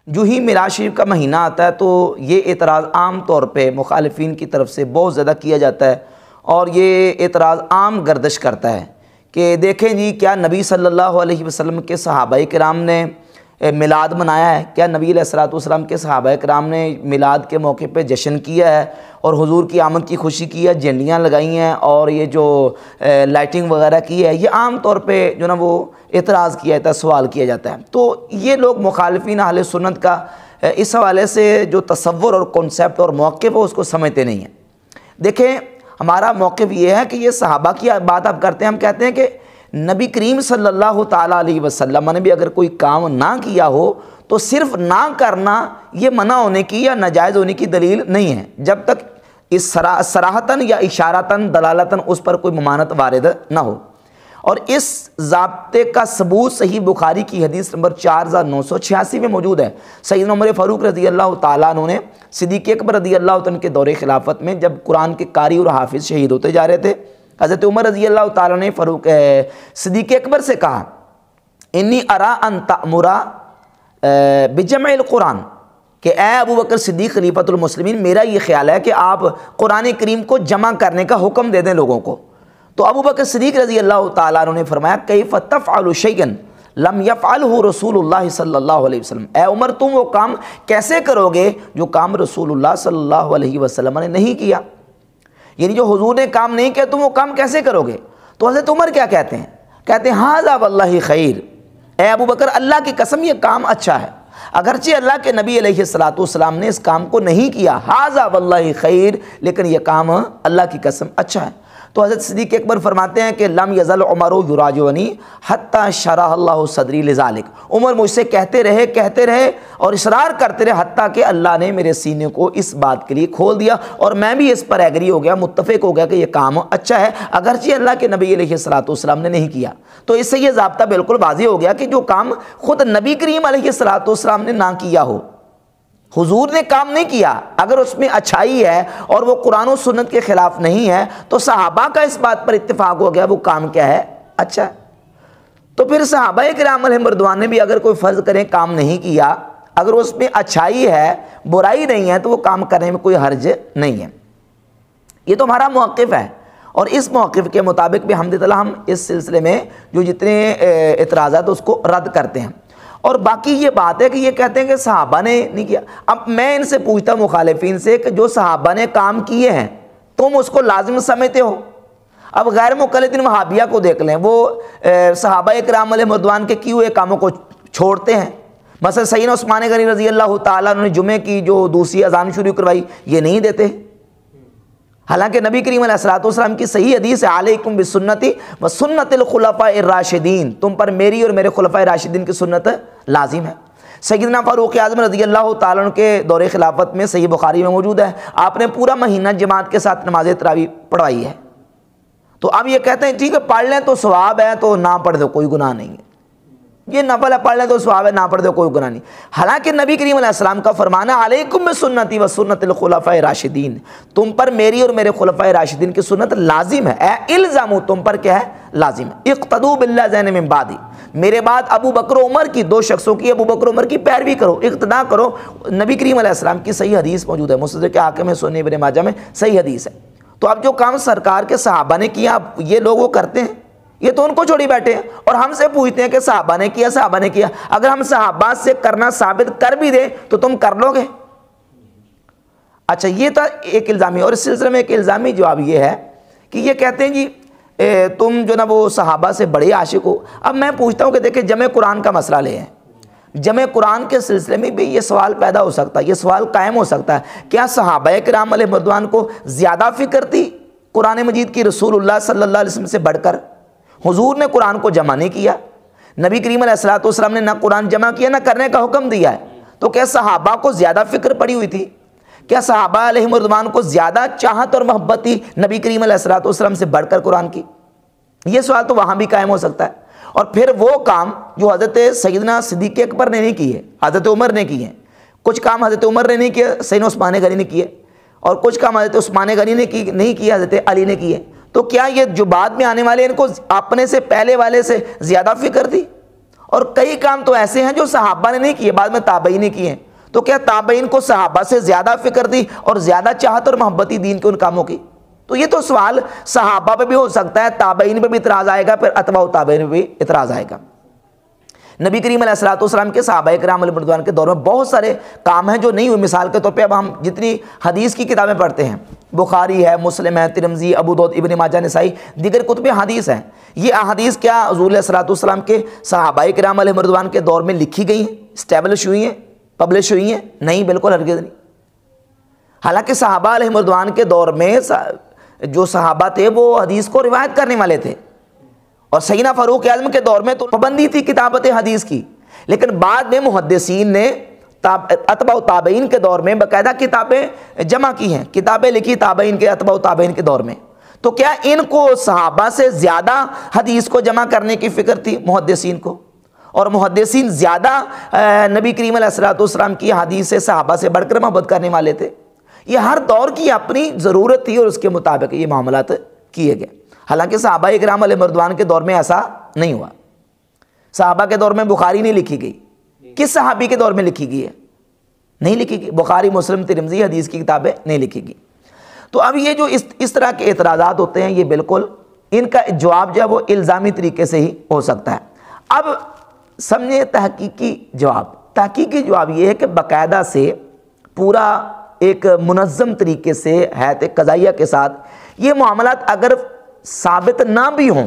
جو ہی میلاد شریف کا مہینہ آتا ہے تو یہ اعتراض عام طور پہ مخالفین کی طرف سے بہت زیادہ کیا جاتا ہے، اور یہ اعتراض عام گردش کرتا ہے کہ دیکھیں جی کیا نبی صلی اللہ علیہ وسلم کے صحابہ کرام نے میلاد منایا ہے؟ کیا نبی علیہ الصلوۃ والسلام کے صحابہ کرام نے میلاد کے موقع پہ جشن کیا ہے اور حضور کی آمد کی خوشی کی ہے، جھنڈیاں لگائی ہیں اور یہ جو لائٹنگ وغیرہ کی ہے؟ یہ عام طور پہ جو نا وہ اعتراض کیا جاتا ہے، سوال کیا جاتا ہے۔ تو یہ لوگ مخالفین اہل سنت کا اس حوالے سے جو تصور اور کنسیپٹ اور موقف ہے اس کو سمجھتے نہیں ہیں۔ دیکھیں ہمارا موقف یہ ہے کہ یہ صحابہ کی بات آپ کرتے ہیں، ہم کہتے ہیں کہ نبی کریم صلی اللہ تعالیٰ علیہ وسلم نے بھی اگر کوئی کام نہ کیا ہو تو صرف نہ کرنا یہ منع ہونے کی یا ناجائز ہونے کی دلیل نہیں ہے، جب تک اس صراحتاً یا اشارتاً دلالتاً اس پر کوئی ممانعت وارد نہ ہو۔ اور اس ضابطے کا ثبوت صحیح بخاری کی حدیث نمبر 4986 میں موجود ہے۔ سیدنا عمر فاروق رضی اللہ تعالیٰ عنہ نے صدیق اکبر رضی اللہ عنہ کے دور خلافت میں جب قرآن کے قاری اور حافظ شہید ہوتے جا رہے تھے، حضرت عمر رضی اللہ تعالیٰ نے صدیق اکبر سے کہا انی ارا ان تأمرا بجمع القرآن، کہ اے ابو بکر صدیق خلیفۃ المسلمین، میرا یہ خیال ہے کہ آپ قرآن کریم کو جمع کرنے کا حکم دے دیں لوگوں کو۔ تو ابو بکر صدیق رضی اللہ تعالیٰ عنہ نے فرمایا کیف تفعل شیئا لم یفعلہ رسول اللہ صلی اللہ علیہ وسلم، اے عمر تم وہ کام کیسے کرو گے جو کام رسول اللہ صلی اللہ علیہ وسلم نے نہیں کیا؟ یعنی جو حضور نے کام نہیں کیا تم وہ کام کیسے کرو گے؟ تو حضرت عمر کیا کہتے ہیں؟ کہتے ہیں ھذا واللہ خیر، اے ابو بکر اللہ کی قسم یہ کام اچھا ہے، اگرچہ اللہ کے نبی علیہ الصلوۃ والسلام نے اس کام کو نہیں کیا، ھذا واللہ خیر، لیکن یہ کام اللہ کی قسم اچھا ہے۔ تو حضرت صدیق اکبر فرماتے ہیں کہ لم یزل عمر یراجعنی حتی شرح اللہ صدری لذالک، عمر مجھ سے کہتے رہے اور اصرار کرتے رہے حتیٰ کہ اللہ نے میرے سینے کو اس بات کے لیے کھول دیا اور میں بھی اس پر ایگری ہو گیا، متفق ہو گیا کہ یہ کام اچھا ہے، اگرچہ اللہ کے نبی علیہ الصلوۃ والسلام نے نہیں کیا۔ تو اس سے یہ ضابطہ بالکل واضح ہو گیا کہ جو کام خود نبی کریم علیہ الصلوۃ والسلام نے نہ کیا ہو، حضور نے کام نہیں کیا، اگر اس میں اچھائی ہے اور وہ قرآن و سنت کے خلاف نہیں ہے تو صحابہ کا اس بات پر اتفاق ہو گیا وہ کام کیا ہے؟ اچھا ہے۔ تو پھر صحابہ کرام علیہم رضوان نے بھی اگر کوئی فرض کریں کام نہیں کیا، اگر اس میں اچھائی ہے برائی نہیں ہے تو وہ کام کرنے میں کوئی حرج نہیں ہے۔ یہ تو ہمارا موقف ہے، اور اس موقف کے مطابق بھی الحمدللہ ہم اس سلسلے میں جو جتنے اعتراضات اس کو رد کرتے ہیں۔ اور باقی یہ بات ہے کہ یہ کہتے ہیں کہ صحابہ نے نہیں کیا۔ اب میں ان سے پوچھتا ہوں مخالفین سے کہ جو صحابہ نے کام کیے ہیں تم اس کو لازم سمجھتے ہو؟ اب غیر مقلدین وہابیہ کو دیکھ لیں، وہ صحابہ کرام علیہم رضوان کے کیے ہوئے کاموں کو چھوڑتے ہیں۔ مثلا سیدنا عثمان غنی رضی اللہ تعالیٰ نے جمعے کی جو دوسری اذان شروع کروائی یہ نہیں دیتے، حالانکہ نبی کریم علیہ الصلوۃ والسلام کی صحیح حدیث ہے علیکم بسنتی و سنت الخلفاء الراشدین، تم پر میری اور میرے خلفاء راشدین کی سنت لازم ہے۔ سیدنا فاروق اعظم رضی اللہ تعالیٰ عنہ کے دور خلافت میں صحیح بخاری میں موجود ہے، آپ نے پورا مہینہ جماعت کے ساتھ نماز تراویح پڑھوائی ہے۔ تو اب یہ کہتے ہیں ٹھیک ہے پڑھ لیں تو ثواب ہے، تو نہ پڑھ دو کوئی گناہ نہیں ہے، یہ نفل ہے پڑھ لیں تو ثواب ہے، نہ پڑھ دو کوئی گناہ نہیں۔ حالانکہ نبی کریم علیہ السلام کا فرمانا علیکم بسنتی و سنت الخلفاء راشدین، تم پر میری اور میرے خلفاء راشدین کی سنت لازم ہے، اے الزام تم پر کیا ہے؟ لازم ہے۔ اقتدوا باللذین من بعدی، میرے بعد ابو بکر و عمر کی، دو شخصوں کی ابو بکر و عمر کی پیروی کرو، اقتداء کرو۔ نبی کریم علیہ السلام کی صحیح حدیث موجود ہے، مستدرک حاکم میں، سنن ابن ماجہ میں صحیح حدیث ہے۔ تو اب جو کام سرکار کے صحابہ نے کیا اب یہ لوگ وہ کرتے ہیں، یہ تو ان کو چھوڑی بیٹھے ہیں، اور ہم سے پوچھتے ہیں کہ صحابہ نے کیا، صحابہ نے کیا۔ اگر ہم صحابہ سے کرنا ثابت کر بھی دیں تو تم کر لو گے؟ اچھا یہ تھا ایک الزامی، اور اس سلسلے میں ایک الزامی جواب یہ ہے کہ یہ کہتے ہیں جی تم جو نا وہ صحابہ سے بڑے عاشق ہو۔ اب میں پوچھتا ہوں کہ دیکھیں جمع قرآن کا مسئلہ لے ہیں، جمع قرآن کے سلسلے میں بھی یہ سوال پیدا ہو سکتا ہے، یہ سوال قائم ہو سکتا ہے، کیا صحابہ کرام علیہم رضوان کو زیادہ فکر تھی قرآن مجید کی رسول اللہ صلی اللہ علیہ وسلم سے بڑھ کر؟ حضور نے قرآن کو جمع نہیں کیا، نبی کریم علیہ الصلوۃ والسلام نے نہ قرآن جمع کیا نہ کرنے کا حکم دیا ہے، تو کیا صحابہ کو زیادہ فکر پڑی ہوئی تھی؟ کیا صحابہ علیہم رضوان کو زیادہ چاہت اور محبت تھی نبی کریم علیہ الصلوۃ والسلام سے بڑھ کر قرآن کی؟ یہ سوال تو وہاں بھی قائم ہو سکتا ہے۔ اور پھر وہ کام جو حضرت سیدنا صدیق اکبر نے نہیں کیے، حضرت عمر نے کیے، کچھ کام حضرت عمر نے نہیں کیے، سیدنا عثمان غنی نے کیے، اور کچھ کام حضرت عثمان غنی نے نہیں کیے، حضرت علی نے کیے، تو کیا یہ جو بعد میں آنے والے ان کو اپنے سے پہلے والے سے زیادہ فکر تھی؟ اور کئی کام تو ایسے ہیں جو صحابہ نے نہیں کیے، بعد میں تابعین نے کیے ہیں۔ تو کیا تابعین کو صحابہ سے زیادہ فکر تھی اور زیادہ چاہت اور محبت تھی دین کے ان کاموں کی؟ تو یہ تو سوال صحابہ پہ بھی ہو سکتا ہے، تابعین پہ بھی اعتراض آئے گا، پھر اتباع تابعین پہ بھی اعتراض آئے گا۔ نبی کریم علیہ الصلوۃ والسلام کے صحابہ کرام علیہ رضوان کے دور میں بہت سارے کام ہیں جو نہیں ہوئے۔ مثال کے طور پہ اب ہم جتنی حدیث کی کتابیں پڑھتے ہیں، بخاری ہے، مسلم ہے، ترمذی، ابو داؤد، ابن ماجہ، نسائی، دیگر کتب حدیث ہیں، یہ احادیث کیا حضور علیہ الصلوۃ والسلام کے صحابہ کرام علیہ رضوان کے دور میں لکھی گئی ہیں، اسٹیبلش ہوئی ہیں، پبلش ہوئی ہیں؟ نہیں، بالکل ہرگز نہیں۔ حالانکہ صحابہ علیہ رضوان کے دور میں جو صحابہ تھے وہ حدیث کو روایت کرنے والے تھے، اور سیدنا فاروق اعظم کے دور میں تو پابندی تھی کتابت حدیث کی، لیکن بعد میں محدثین نے اتباع تابعین کے دور میں باقاعدہ کتابیں جمع کی ہیں، کتابیں لکھی تابعین کے، اتباع تابعین کے دور میں۔ تو کیا ان کو صحابہ سے زیادہ حدیث کو جمع کرنے کی فکر تھی محدثین کو؟ اور محدثین زیادہ نبی کریم علیہ الصلوۃ والسلام کی حدیث سے صحابہ سے بڑھ کر محبت کرنے والے تھے؟ یہ ہر دور کی اپنی ضرورت تھی اور اس کے مطابق یہ معاملات کیے گئے۔ حالانکہ صحابہ کرام علیہ رضوان کے دور میں ایسا نہیں ہوا۔ صحابہ کے دور میں بخاری نہیں لکھی گئی، کس صحابی کے دور میں لکھی گئی ہے؟ نہیں لکھی گئی، بخاری، مسلم، ترمذی حدیث کی کتابیں نہیں لکھی گئی۔ تو اب یہ جو اس طرح کے اعتراضات ہوتے ہیں، یہ بالکل ان کا جواب جو ہے وہ الزامی طریقے سے ہی ہو سکتا ہے۔ اب سمجھے تحقیقی جواب۔ تحقیقی جواب یہ ہے کہ باقاعدہ سے پورا ایک منظم طریقے سے حیات قضائیہ کے ساتھ یہ معاملات اگر ثابت نہ بھی ہوں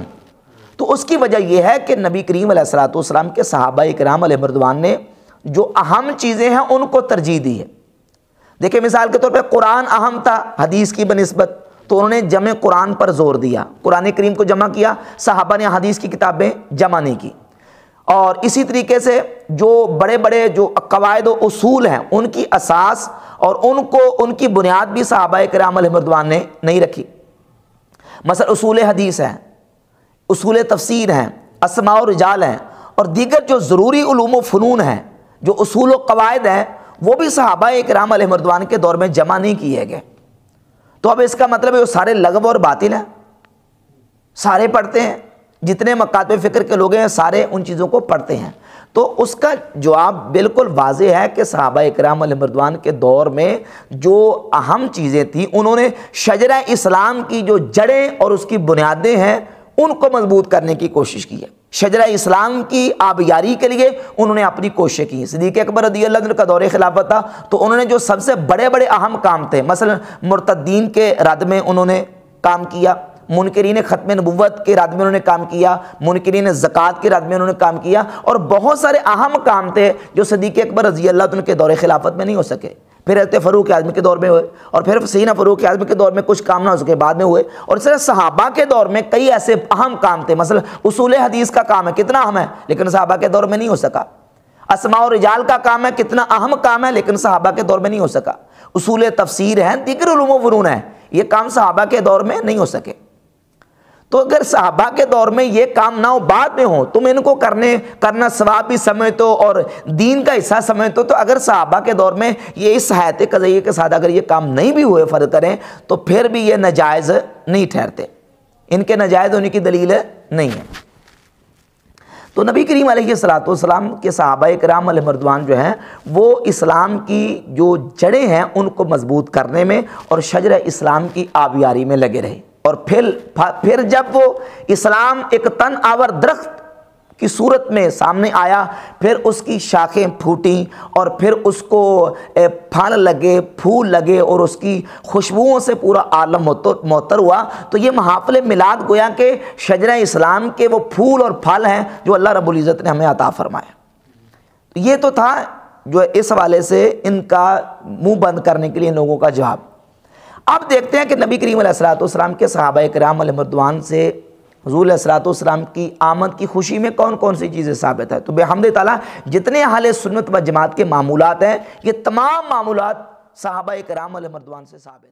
تو اس کی وجہ یہ ہے کہ نبی کریم علیہ الصلوۃ والسلام کے صحابہ کرام علیہ رضوان نے جو اہم چیزیں ہیں ان کو ترجیح دی ہے۔ دیکھیں مثال کے طور پہ قرآن اہم تھا حدیث کی بنسبت، تو انہوں نے جمع قرآن پر زور دیا، قرآن کریم کو جمع کیا، صحابہ نے حدیث کی کتابیں جمع نہیں کی۔ اور اسی طریقے سے جو بڑے بڑے جو قواعد و اصول ہیں ان کی اساس اور ان کی بنیاد بھی صحابہ کرام علیہ رضوان نے نہیں رکھی۔ مثلا اصول حدیث ہیں، اصول تفسیر ہیں، اسماء و رجال ہیں، اور دیگر جو ضروری علوم و فنون ہیں، جو اصول و قواعد ہیں، وہ بھی صحابہ کرام علیہ رضوان کے دور میں جمع نہیں کیے گئے۔ تو اب اس کا مطلب ہے وہ سارے لغو اور باطل ہیں، سارے پڑھتے ہیں، جتنے مکاتب فکر کے لوگ ہیں سارے ان چیزوں کو پڑھتے ہیں۔ تو اس کا جواب بالکل واضح ہے کہ صحابہ کرام علیہ رضوان کے دور میں جو اہم چیزیں تھیں، انہوں نے شجرہ اسلام کی جو جڑیں اور اس کی بنیادیں ہیں ان کو مضبوط کرنے کی کوشش کی ہے۔ شجرہ اسلام کی آبیاری کے لیے انہوں نے اپنی کوششیں کی۔ صدیق اکبر رضی اللہ عنہ کا دور خلافت تھا تو انہوں نے جو سب سے بڑے بڑے اہم کام تھے، مثلا مرتدین کے رد میں انہوں نے کام کیا، منکرین ختم نبوت کے رد میں انہوں نے کام کیا، منکرین زکوٰۃ کے رد میں انہوں نے کام کیا، اور بہت سارے اہم کام تھے جو صدیق اکبر رضی اللہ عنہ کے دور خلافت میں نہیں ہو سکے، پھر حضرت فاروق اعظم کے دور میں ہوئے، اور پھر سیدنا فاروق اعظم کے دور میں کچھ کام نہ ہو سکے بعد میں ہوئے، اور اس طرح صحابہ کے دور میں کئی ایسے اہم کام تھے۔ مثلا اصول حدیث کا کام ہے، کتنا اہم ہے، لیکن صحابہ کے دور میں نہیں ہو سکا۔ اسماء و رجال کا کام ہے، کتنا اہم کام ہے، لیکن صحابہ کے دور میں نہیں ہو سکا۔ اصول تفسیر ہیں، دیگر علوم و فنون ہیں، یہ کام صحابہ کے دور میں نہیں ہو سکے۔ تو اگر صحابہ کے دور میں یہ کام نہ ہو، بعد میں ہو، تم ان کو کرنا ثواب بھی سمجھتے ہو اور دین کا حصہ سمجھتے ہو، تو اگر صحابہ کے دور میں یہ اس حیات قضائیہ کے ساتھ اگر یہ کام نہیں بھی ہوئے فرض کریں تو پھر بھی یہ ناجائز نہیں ٹھہرتے، ان کے ناجائز ہونے کی دلیل نہیں ہے۔ تو نبی کریم علیہ الصلوۃ والسلام کے صحابہ کرام علیہ رضوان جو ہیں وہ اسلام کی جو جڑیں ہیں ان کو مضبوط کرنے میں اور شجرہ اسلام کی آبیاری میں لگے رہے، اور پھر جب وہ اسلام ایک تن آور درخت کی صورت میں سامنے آیا، پھر اس کی شاخیں پھوٹیں اور پھر اس کو پھل لگے، پھول لگے، اور اس کی خوشبوؤں سے پورا عالم معطر ہوا، تو یہ محافل میلاد گویا کہ شجرہ اسلام کے وہ پھول اور پھل ہیں جو اللہ رب العزت نے ہمیں عطا فرمایا۔ یہ تو تھا جو اس حوالے سے ان کا منہ بند کرنے کے لیے ان لوگوں کا جواب۔ اب دیکھتے ہیں کہ نبی کریم علیہ الصلوۃ والسلام کے صحابہ کرام علیہ رضوان سے حضور علیہ الصلوۃ والسلام کی آمد کی خوشی میں کون کون سی چیزیں ثابت ہیں؟ تو بحمد تعالیٰ جتنے اہل سنت و جماعت کے معمولات ہیں یہ تمام معمولات صحابہ کرام علیہ رضوان سے ثابت ہیں۔